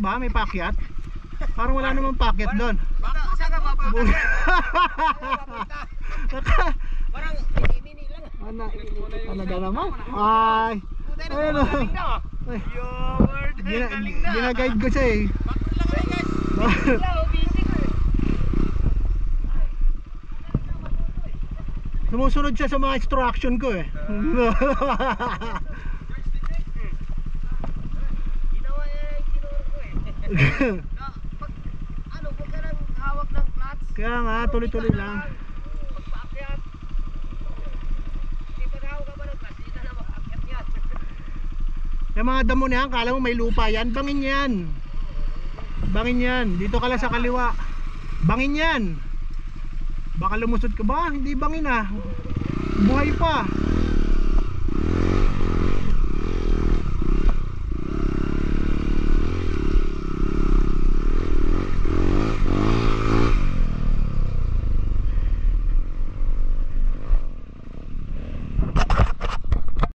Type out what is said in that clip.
ba? May paakyat? Parang wala namang paakyat doon. Saan ka papunta? Parang mini lang. Talaga naman. Ay. Ayun o. Gina-guide ko siya eh. Sumusunod siya sa mga instruction ko eh. Ginawa tinuro ko eh. Ano, huwag ka nang hawak ng clutch. Kaya nga, tuloy-tuloy lang. Pagpaakyat. Hindi pag hawak ka ba ng clutch, hindi ka na makakyat yan. Yung mga damo na yan, kala mo may lupa yan, bangin yan. Bangin yan, dito ka lang sa kaliwa. Bangin yan. Baka lumusot ka ba? Hindi bangin ah. Buhay pa.